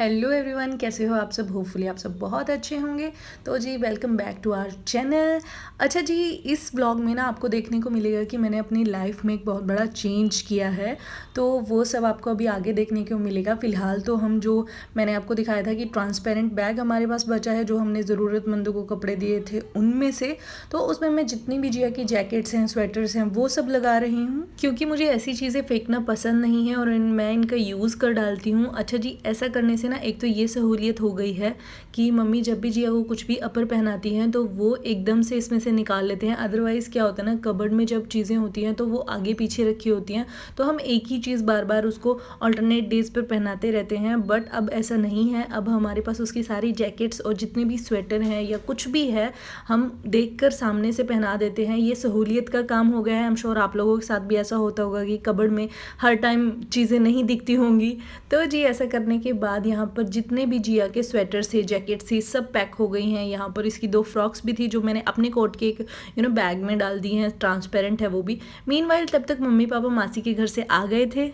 Hello everyone, कैसे हो आप सब। होपफुली आप सब बहुत अच्छे होंगे। तो जी welcome back to our channel. अच्छा जी, इस ब्लॉग में ना आपको देखने को मिलेगा कि मैंने अपनी लाइफ में एक बहुत बड़ा चेंज किया है। तो वो सब आपको अभी आगे देखने को मिलेगा। फ़िलहाल तो हम जो मैंने आपको दिखाया था कि ट्रांसपेरेंट बैग हमारे पास बचा है, जो हमने ज़रूरतमंदों को कपड़े दिए थे उनमें से। तो उसमें मैं जितनी भी जिया की जैकेट्स हैं, स्वेटर्स हैं, वो सब लगा रही हूँ, क्योंकि मुझे ऐसी चीज़ें फेंकना पसंद नहीं है और मैं इनका यूज़ कर डालती हूँ। अच्छा जी, ऐसा करने से ना एक तो ये सहूलियत हो गई है कि मम्मी जब भी जिया को कुछ भी अपर पहनाती हैं तो वो एकदम से इसमें से निकाल लेते हैं। अदरवाइज़ क्या होता है ना, कबर्ड में जब चीज़ें होती हैं तो वो आगे पीछे रखी होती हैं, तो हम एक ही चीज़ बार बार उसको अल्टरनेट डेज पर पहनाते रहते हैं। बट अब ऐसा नहीं है, अब हमारे पास उसकी सारी जैकेट्स और जितने भी स्वेटर हैं या कुछ भी है, हम देखकर सामने से पहना देते हैं। ये सहूलियत का काम हो गया है। आई एम श्योर आप लोगों के साथ भी ऐसा होता होगा कि कबर्ड में हर टाइम चीज़ें नहीं दिखती होंगी। तो जी ऐसा करने के बाद यहाँ पर जितने भी जिया के स्वेटर्स थे, जैकेट्स थी, सब पैक हो गई हैं। यहाँ पर इसकी 2 फ्रॉक्स भी थी जो मैंने अपने कोट के एक बैग में डाल दी हैं, ट्रांसपेरेंट है वो भी। मीनवाइल तब तक मम्मी पापा मासी के घर से आ गए थे।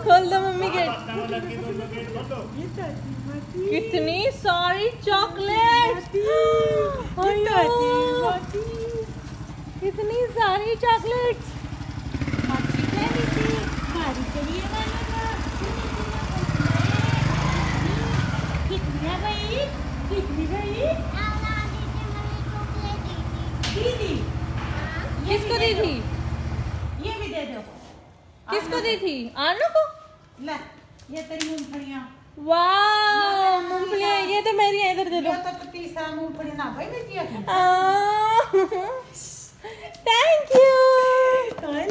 खोल दो मम्मी गेट। कितनी सारी चॉकलेट, कितनी सारी चॉकलेट। किसको दी थी? ये भी दे दो। किसको दी थी? आनू को। ले, ये तेरी मूंगफलियां। वाह, मूंगफलियां ये तो मेरी है, इधर दे दो। ये तो पतीसा मूंगफली ना भाई मैं दिया था। Thank you. अरे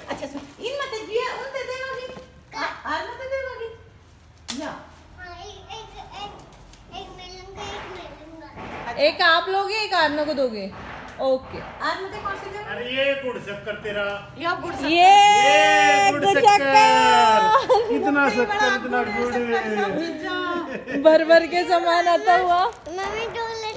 अच्छा सुन, इन मत दिया, उन दे देवागी। आज मत देवागी। या एक आप लोगे, एक आनू को दोगे। ओके। आज मत कौन सी दे? अरे ये गुड़ शक्कर तेरा, या गुड़ शक्कर। ये गुड़ गुड़ शक्कर। शक्कर। इतना शक्कर, इतना गुड़। भर भर के सामान आता हुआ।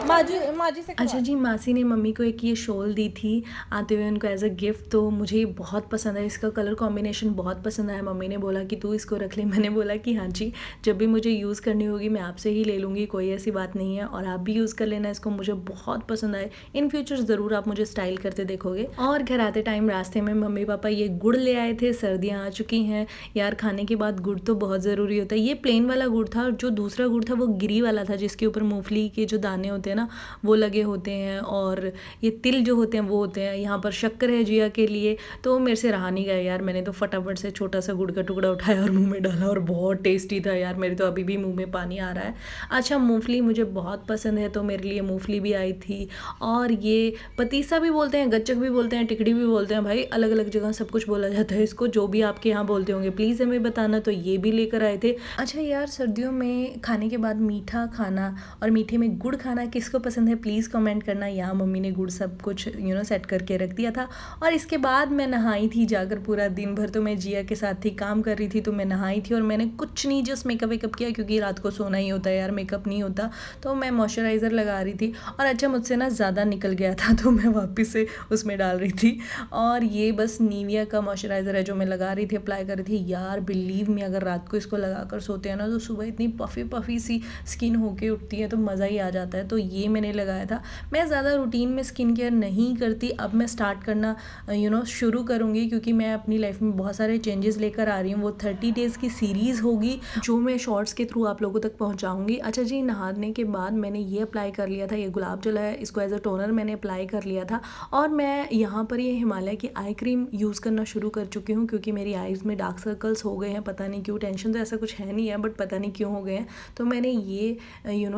माजी से अच्छा जी, मासी ने मम्मी को एक ये शॉल दी थी आते हुए उनको एज अ गिफ्ट। तो मुझे ये बहुत पसंद है, इसका कलर कॉम्बिनेशन बहुत पसंद आया। मम्मी ने बोला कि तू इसको रख ले। मैंने बोला कि हाँ जी, जब भी मुझे यूज़ करनी होगी मैं आपसे ही ले लूँगी, कोई ऐसी बात नहीं है। और आप भी यूज़ कर लेना इसको, मुझे बहुत पसंद आए। इन फ्यूचर ज़रूर आप मुझे स्टाइल करते देखोगे। और घर आते टाइम रास्ते में मम्मी पापा ये गुड़ ले आए थे। सर्दियाँ आ चुकी हैं यार, खाने के बाद गुड़ तो बहुत ज़रूरी होता है। ये प्लेन वाला गुड़ था, और जो दूसरा गुड़ था वो गिरी वाला था, जिसके ऊपर मूंगफली के जो दाने होते हैं ना वो लगे होते हैं, और ये तिल जो होते हैं वो होते हैं। यहाँ पर शक्कर है जिया के लिए, तो मेरे से रहा नहीं गया यार। मैंने तो फटाफट से छोटा सा गुड़ का टुकड़ा उठाया और मुंह में डाला, और बहुत टेस्टी था यार। मेरे तो अभी भी मुंह में पानी आ रहा है। अच्छा, मूंगफली मुझे बहुत पसंद है, तो मेरे लिए मूंगफली भी आई थी। और ये पतीसा भी बोलते हैं, गच्चक भी बोलते हैं, टिकड़ी भी बोलते हैं, भाई अलग अलग जगह सब कुछ बोला जाता है इसको। जो भी आपके यहाँ बोलते होंगे प्लीज़ हमें बताना। तो ये भी लेकर आए थे। अच्छा यार, सर्दियों में खाने के बाद मीठा खाना और मीठे में गुड़ खाना किसको पसंद है प्लीज़ कमेंट करना। यहाँ मम्मी ने गुड़ सब कुछ सेट करके रख दिया था। और इसके बाद मैं नहाई थी जाकर। पूरा दिन भर तो मैं जिया के साथ थी, काम कर रही थी, तो मैं नहाई थी। और मैंने कुछ नहीं, जस्ट मेकअप वेकअप किया, क्योंकि रात को सोना ही होता है यार, मेकअप नहीं होता। तो मैं मॉइस्चराइज़र लगा रही थी, और अच्छा मुझसे ना ज़्यादा निकल गया था तो मैं वापस से उसमें डाल रही थी। और ये बस निविया का मॉइस्चराइज़र है जो मैं लगा रही थी, अप्लाई कर रही थी। यार बिलीव मी, अगर रात को इसको लगा कर सोते हैं ना तो सुबह इतनी पफ़ी पफ़ी सी स्किन होके उठती है, तो मज़ा ही आ जाता है। तो ये मैंने लगाया था। मैं ज़्यादा रूटीन में स्किन केयर नहीं करती, अब मैं स्टार्ट करना शुरू करूँगी, क्योंकि मैं अपनी लाइफ में बहुत सारे चेंजेस लेकर आ रही हूँ। वो 30 डेज़ की सीरीज़ होगी जो मैं शॉर्ट्स के थ्रू आप लोगों तक पहुँचाऊँगी। अच्छा जी, नहाने के बाद मैंने ये अप्लाई कर लिया था, ये गुलाब जल है, इसको एज अ टोनर मैंने अप्लाई कर लिया था। और मैं यहाँ पर ये हिमालय की आई क्रीम यूज़ करना शुरू कर चुकी हूँ, क्योंकि मेरी आईज़ में डार्क सर्कल्स हो गए हैं, पता नहीं क्यों। टेंशन तो ऐसा कुछ है नहीं है, बट पता नहीं क्यों हो गए हैं। तो मैंने ये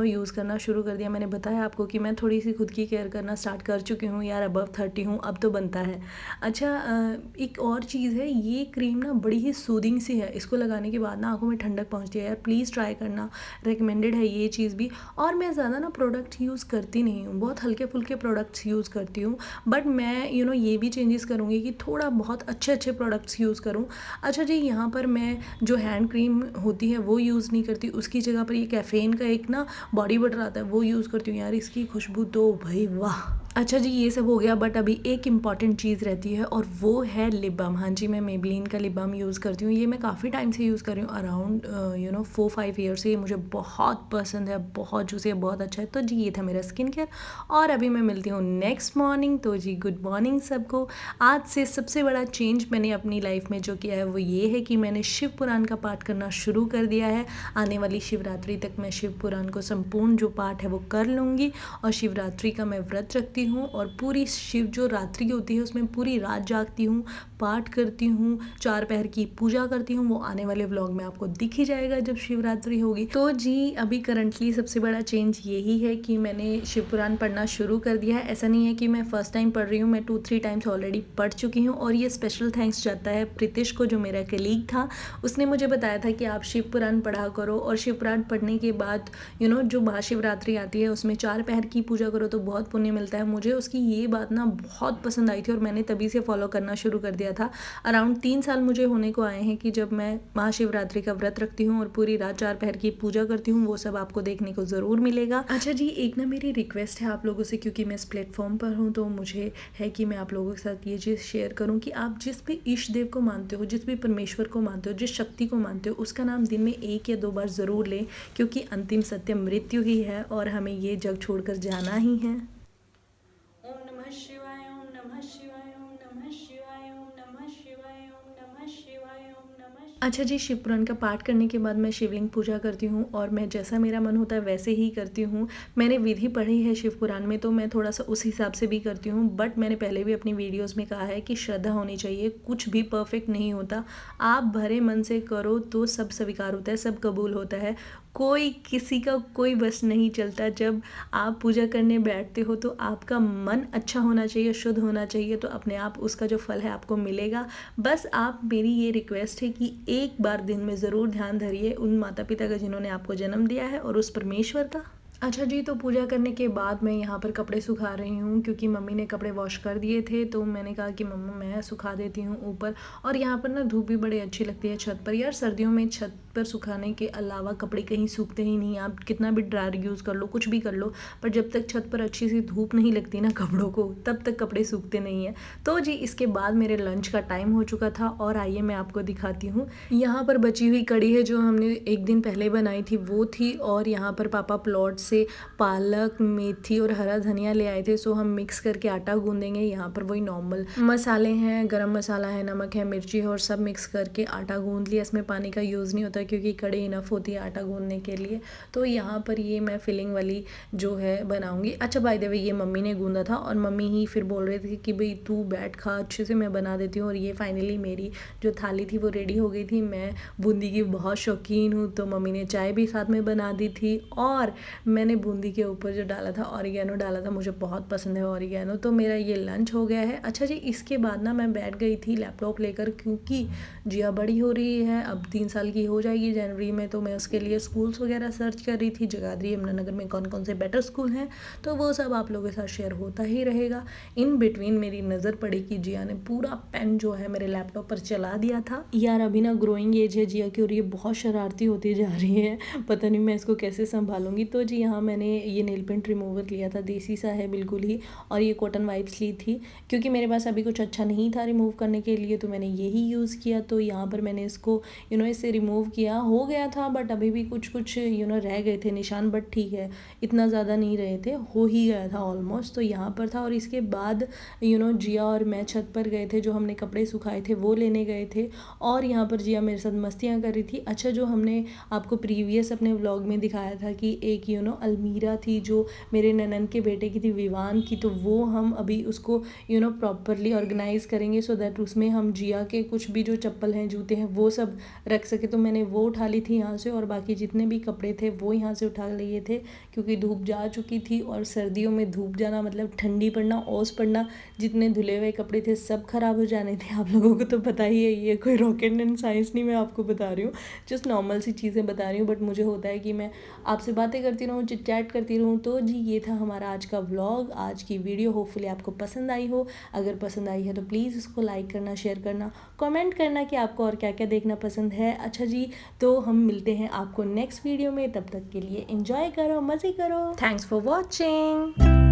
यूज़ करना शुरू कर दिया। मैंने बताया आपको कि मैं थोड़ी सी खुद की केयर करना स्टार्ट कर चुकी हूँ यार, अबव 30 हूँ, अब तो बनता है। अच्छा, एक और चीज़ है, ये क्रीम ना बड़ी ही सूदिंग सी है। इसको लगाने के बाद ना आंखों में ठंडक पहुँचती है यार, प्लीज़ ट्राई करना, रिकमेंडेड है ये चीज़ भी। और मैं ज़्यादा ना प्रोडक्ट यूज़ करती नहीं हूँ, बहुत हल्के फुल्के प्रोडक्ट्स यूज़ करती हूँ। बट मैं ये भी चेंजेस करूँगी कि थोड़ा बहुत अच्छे अच्छे प्रोडक्ट्स यूज़ करूँ। अच्छा जी, यहाँ पर मैं जो हैंड क्रीम होती है वो यूज़ नहीं करती, उसकी जगह पर ये कैफ़ीन का एक ना बॉडी बटर आता है वो यूज़ करती हूँ। यार इसकी खुशबू तो भाई वाह। अच्छा जी, ये सब हो गया, बट अभी एक इम्पॉर्टेंट चीज़ रहती है और वो है लिप बाम। हाँ जी, मैं मेबलिन का लिप बाम यूज़ करती हूँ। ये मैं काफ़ी टाइम से यूज़ कर रही हूँ, अराउंड 4-5 ईयर से। ये मुझे बहुत पसंद है, बहुत जूसी है, बहुत अच्छा है। तो जी, ये था मेरा स्किन केयर और अभी मैं मिलती हूँ नेक्स्ट मॉर्निंग। तो जी गुड मॉर्निंग सबको। आज से सबसे बड़ा चेंज मैंने अपनी लाइफ में जो किया है वो ये है कि मैंने शिव पुराण का पाठ करना शुरू कर दिया है। आने वाली शिवरात्रि तक मैं शिव पुराण को संपूर्ण जो पाठ है वो कर लूँगी और शिवरात्रि का मैं व्रत रखती हूँ और पूरी शिव जो रात्रि होती है उसमें पूरी रात जागती हूँ, पाठ करती हूँ, 4 पहर की पूजा करती हूँ। वो आने वाले व्लॉग में आपको दिख ही जाएगा जब शिवरात्रि होगी। तो जी अभी करंटली सबसे बड़ा चेंज यही है कि मैंने शिव पुराण पढ़ना शुरू कर दिया है। ऐसा नहीं है कि मैं फर्स्ट टाइम पढ़ रही हूँ, मैं 2-3 टाइम्स ऑलरेडी पढ़ चुकी हूँ। और ये स्पेशल थैंक्स जाता है प्रीतिश को, जो मेरा कलीग था। उसने मुझे बताया था कि आप शिव पुराण पढ़ा करो और शिव पुराण पढ़ने के बाद जो महाशिवरात्रि आती है उसमें 4 पहर की पूजा करो तो बहुत पुण्य मिलता है। मुझे उसकी ये बात ना बहुत पसंद आई थी और मैंने तभी से फॉलो करना शुरू कर दिया था। अराउंड 3 साल मुझे होने को आए हैं कि जब मैं महाशिवरात्रि का व्रत रखती हूँ और पूरी रात 4 पहर की पूजा करती हूँ। वो सब आपको देखने को ज़रूर मिलेगा। अच्छा जी, एक ना मेरी रिक्वेस्ट है आप लोगों से, क्योंकि मैं इस प्लेटफॉर्म पर हूँ तो मुझे है कि मैं आप लोगों के साथ ये चीज़ शेयर करूँ कि आप जिस भी इष्ट देव को मानते हो, जिस भी परमेश्वर को मानते हो, जिस शक्ति को मानते हो, उसका नाम दिन में 1 या 2 बार ज़रूर लें, क्योंकि अंतिम सत्य मृत्यु ही है और हमें ये जग छोड़कर जाना ही है। ओम नमः शिवाय, ओम नमः शिवाय, ओम नमः शिवाय, ओम नमः शिवाय, ओम नमः शिवाय, ओम नमः। अच्छा जी, शिव पुराण का पाठ करने के बाद मैं शिवलिंग पूजा करती हूँ और मैं जैसा मेरा मन होता है वैसे ही करती हूँ। मैंने विधि पढ़ी है शिव पुराण में तो मैं थोड़ा सा उस हिसाब से भी करती हूँ, बट मैंने पहले भी अपनी वीडियोस में कहा है कि श्रद्धा होनी चाहिए। कुछ भी परफेक्ट नहीं होता, आप भरे मन से करो तो सब स्वीकार होता है, सब कबूल होता है। कोई किसी का कोई बस नहीं चलता। जब आप पूजा करने बैठते हो तो आपका मन अच्छा होना चाहिए, शुद्ध होना चाहिए, तो अपने आप उसका जो फल है आपको मिलेगा। बस आप, मेरी ये रिक्वेस्ट है कि एक बार दिन में ज़रूर ध्यान धरिए उन माता पिता का जिन्होंने आपको जन्म दिया है और उस परमेश्वर का। अच्छा जी, तो पूजा करने के बाद मैं यहाँ पर कपड़े सुखा रही हूँ क्योंकि मम्मी ने कपड़े वॉश कर दिए थे। तो मैंने कहा कि मम्मा मैं सुखा देती हूँ ऊपर। और यहाँ पर ना धूप भी बड़ी अच्छी लगती है छत पर। यार सर्दियों में छत पर सुखाने के अलावा कपड़े कहीं सूखते ही नहीं। आप कितना भी ड्रायर यूज़ कर लो, कुछ भी कर लो, पर जब तक छत पर अच्छी सी धूप नहीं लगती ना कपड़ों को, तब तक कपड़े सूखते नहीं हैं। तो जी इसके बाद मेरे लंच का टाइम हो चुका था और आइए मैं आपको दिखाती हूँ। यहाँ पर बची हुई कड़ी है जो हमने एक दिन पहले बनाई थी वो थी, और यहाँ पर पापा प्लॉट से पालक, मेथी और हरा धनिया ले आए थे। सो हम मिक्स करके आटा गूंदेंगे। यहाँ पर वही नॉर्मल मसाले हैं, गरम मसाला है, नमक है, मिर्ची है और सब मिक्स करके आटा गूंद लिया। इसमें पानी का यूज़ नहीं होता क्योंकि कड़ी इनफ होती है आटा गूंदने के लिए। तो यहाँ पर ये मैं फिलिंग वाली जो है बनाऊंगी। अच्छा बाय द वे ये मम्मी ने गूंदा था और मम्मी ही फिर बोल रहे थे कि भाई तू बैठ खा, अच्छे से मैं बना देती हूँ। और ये फाइनली मेरी जो थाली थी वो रेडी हो गई थी। मैं बूंदी की बहुत शौकीन हूँ तो मम्मी ने चाय भी साथ में बना दी थी और मैंने बूंदी के ऊपर जो डाला था ऑरिगेनो डाला था, मुझे बहुत पसंद है ऑरिगेनो। तो मेरा ये लंच हो गया है। अच्छा जी, इसके बाद ना मैं बैठ गई थी लैपटॉप लेकर क्योंकि जिया बड़ी हो रही है, अब 3 साल की हो जाएगी जनवरी में। तो मैं उसके लिए स्कूल्स वगैरह सर्च कर रही थी, जगाधरी यमुनानगर में कौन कौन से बेटर स्कूल हैं, तो वो सब आप लोगों के साथ शेयर होता ही रहेगा। इन बिटवीन मेरी नज़र पड़ी कि जिया ने पूरा पेन जो है मेरे लैपटॉप पर चला दिया था। यार अभी ना ग्रोइंग एज है जिया की और ये बहुत शरारती होती जा रही है, पता नहीं मैं इसको कैसे संभालूंगी। तो जी यहाँ मैंने ये नेल पेंट रिमूवर लिया था, देसी सा है बिल्कुल ही, और ये कॉटन वाइप्स ली थी क्योंकि मेरे पास अभी कुछ अच्छा नहीं था रिमूव करने के लिए, तो मैंने यही यूज़ किया। तो यहाँ पर मैंने इसको इससे रिमूव किया, हो गया था बट अभी भी कुछ कुछ रह गए थे निशान, बट ठीक है इतना ज़्यादा नहीं रहे थे, हो ही गया था ऑलमोस्ट। तो यहाँ पर था और इसके बाद जिया और मैं छत पर गए थे, जो हमने कपड़े सुखाए थे वो लेने गए थे और यहाँ पर जिया मेरे साथ मस्तियाँ कर रही थी। अच्छा, जो हमने आपको प्रीवियस अपने व्लॉग में दिखाया था कि एक अलमीरा थी जो मेरे ननन के बेटे की थी, विवान की, तो वो हम अभी उसको प्रॉपरली ऑर्गेनाइज़ करेंगे सो दैट उसमें हम जिया के कुछ भी जो चप्पल हैं, जूते हैं, वो सब रख सके। तो मैंने वो उठा ली थी यहाँ से और बाकी जितने भी कपड़े थे वो यहाँ से उठा लिए थे क्योंकि धूप जा चुकी थी और सर्दियों में धूप जाना मतलब ठंडी पड़ना, ओस पड़ना, जितने धुले हुए कपड़े थे सब खराब हो जाने थे। आप लोगों को तो पता ही है, ये कोई रॉकेट एंड साइंस नहीं मैं आपको बता रही हूँ, जस्ट नॉर्मल सी चीज़ें बता रही हूँ। बट मुझे होता है कि मैं आपसे बातें करती रहूँ, रहूँ, चिट चैट करती रहूँ। तो जी ये था हमारा आज का व्लॉग, आज की वीडियो। होपफुली आपको पसंद आई हो। अगर पसंद आई है तो प्लीज़ उसको लाइक करना, शेयर करना, कमेंट करना कि आपको और क्या क्या देखना पसंद है। अच्छा जी, तो हम मिलते हैं आपको नेक्स्ट वीडियो में। तब तक के लिए एंजॉय करो, मज़े करो। Thanks for watching.